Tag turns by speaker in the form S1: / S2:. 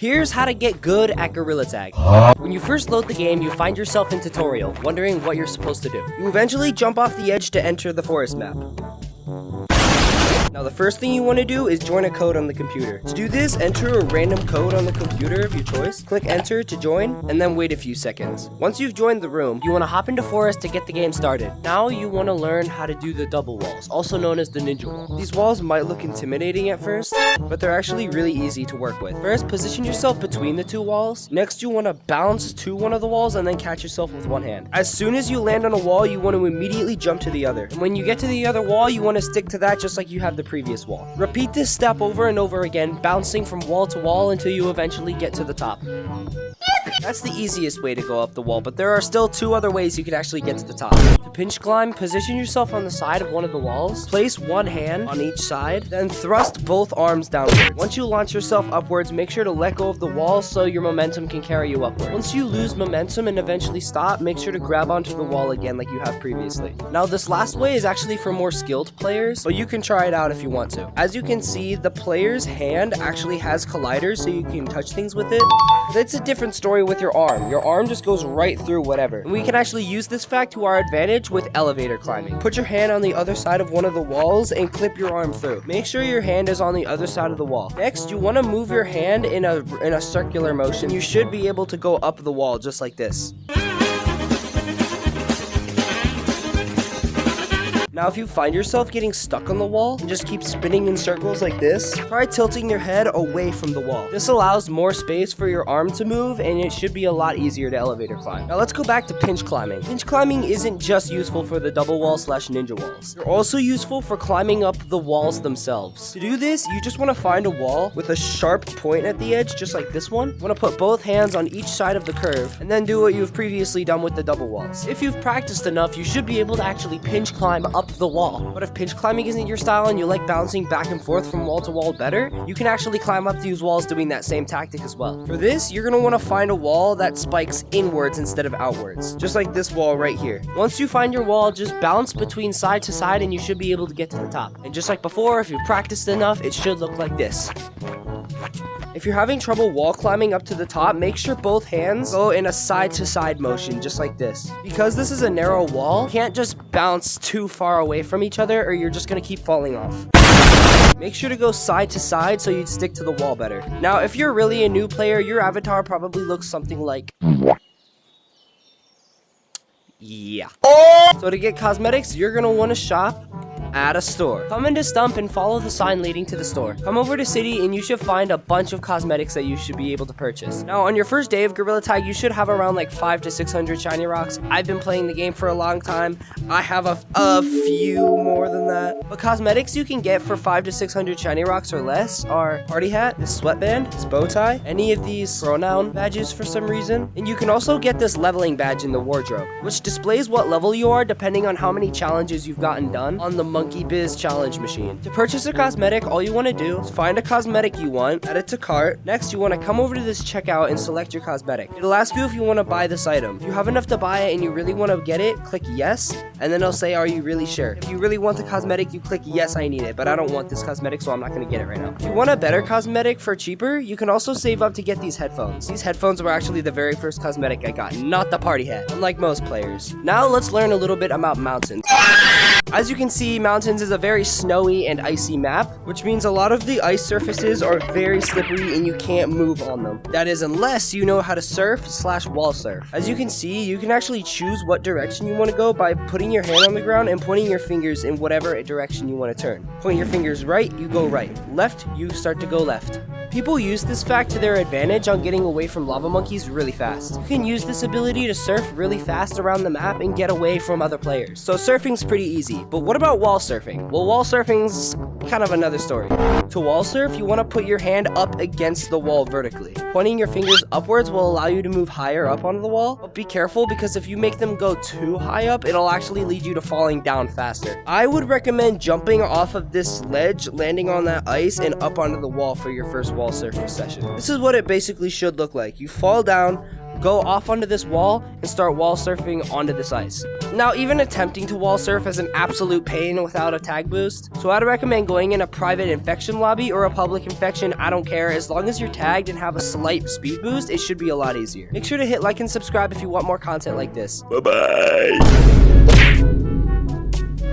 S1: Here's how to get good at Gorilla Tag. When you first load the game, you find yourself in tutorial, wondering what you're supposed to do. You eventually jump off the edge to enter the forest map. Now the first thing you want to do is join a code on the computer. To do this, enter a random code on the computer of your choice, click enter to join, and then wait a few seconds. Once you've joined the room, you want to hop into forest to get the game started. Now you want to learn how to do the double walls, also known as the ninja wall. These walls might look intimidating at first, but they're actually really easy to work with. First, position yourself between the two walls. Next, you want to bounce to one of the walls and then catch yourself with one hand. As soon as you land on a wall, you want to immediately jump to the other. And when you get to the other wall, you want to stick to that just like you have the previous wall. Repeat this step over and over again, bouncing from wall to wall until you eventually get to the top. That's the easiest way to go up the wall, but there are still two other ways you can actually get to the top. To pinch climb, position yourself on the side of one of the walls, place one hand on each side, then thrust both arms downwards. Once you launch yourself upwards, make sure to let go of the wall so your momentum can carry you upward. Once you lose momentum and eventually stop, make sure to grab onto the wall again like you have previously. Now this last way is actually for more skilled players, but you can try it out if you want to. As you can see, the player's hand actually has colliders so you can touch things with it. It's a different story with your arm. Your arm just goes right through whatever. And we can actually use this fact to our advantage with elevator climbing. Put your hand on the other side of one of the walls and clip your arm through. Make sure your hand is on the other side of the wall. Next, you want to move your hand in a circular motion. You should be able to go up the wall just like this. Now if you find yourself getting stuck on the wall and just keep spinning in circles like this, try tilting your head away from the wall. This allows more space for your arm to move and it should be a lot easier to elevator climb. Now let's go back to pinch climbing. Pinch climbing isn't just useful for the double wall / ninja walls. They're also useful for climbing up the walls themselves. To do this, you just want to find a wall with a sharp point at the edge, just like this one. You want to put both hands on each side of the curve and then do what you've previously done with the double walls. If you've practiced enough, you should be able to actually pinch climb up the wall. But if pinch climbing isn't your style and you like bouncing back and forth from wall to wall better, you can actually climb up these walls doing that same tactic as well. For this, you're going to want to find a wall that spikes inwards instead of outwards, just like this wall right here. Once you find your wall, just bounce between side to side and you should be able to get to the top. And just like before, if you've practiced enough, it should look like this. If you're having trouble wall climbing up to the top, make sure both hands go in a side-to-side motion, just like this. Because this is a narrow wall, you can't just bounce too far away from each other or you're just gonna keep falling off. Make sure to go side to side so you'd stick to the wall better. Now, if you're really a new player, your avatar probably looks something like... yeah. So to get cosmetics, you're gonna want to shop at a store. Come into Stump and follow the sign leading to the store. Come over to City and you should find a bunch of cosmetics that you should be able to purchase. Now on your first day of Gorilla Tag, you should have around like 500 to 600 shiny rocks. I've been playing the game for a long time. I have a few more than that. But cosmetics you can get for 500 to 600 shiny rocks or less are party hat, this sweatband, this bow tie, any of these pronoun badges for some reason. And you can also get this leveling badge in the wardrobe, which displays what level you are depending on how many challenges you've gotten done on the Monke Biz challenge machine. To purchase a cosmetic, all you want to do is find a cosmetic you want, add it to cart. Next, you want to come over to this checkout and select your cosmetic. It'll ask you if you want to buy this item. If you have enough to buy it and you really want to get it, click yes, and then it'll say, are you really sure? If you really want the cosmetic, you click yes, I need it, but I don't want this cosmetic, so I'm not going to get it right now. If you want a better cosmetic for cheaper, you can also save up to get these headphones. These headphones were actually the very first cosmetic I got, not the party hat, unlike most players. Now let's learn a little bit about mountains. As you can see, mountains is a very snowy and icy map, which means a lot of the ice surfaces are very slippery and you can't move on them. That is, unless you know how to surf / wall surf. As you can see, you can actually choose what direction you want to go by putting your hand on the ground and pointing your fingers in whatever direction you want to turn. Point your fingers right, you go right. Left, you start to go left. People use this fact to their advantage on getting away from lava monkeys really fast. You can use this ability to surf really fast around the map and get away from other players. So surfing's pretty easy, but what about wall surfing? Well, wall surfing's kind of another story. To wall surf, you want to put your hand up against the wall vertically. Pointing your fingers upwards will allow you to move higher up onto the wall, but be careful because if you make them go too high up, it'll actually lead you to falling down faster. I would recommend jumping off of this ledge, landing on that ice, and up onto the wall for your first wall surfing session. This is what it basically should look like. You fall down, go off onto this wall and start wall surfing onto this ice. Now, even attempting to wall surf is an absolute pain without a tag boost, so I'd recommend going in a private infection lobby or a public infection. I don't care, as long as you're tagged and have a slight speed boost, it should be a lot easier. Make sure to hit like and subscribe if you want more content like this.
S2: Bye-bye.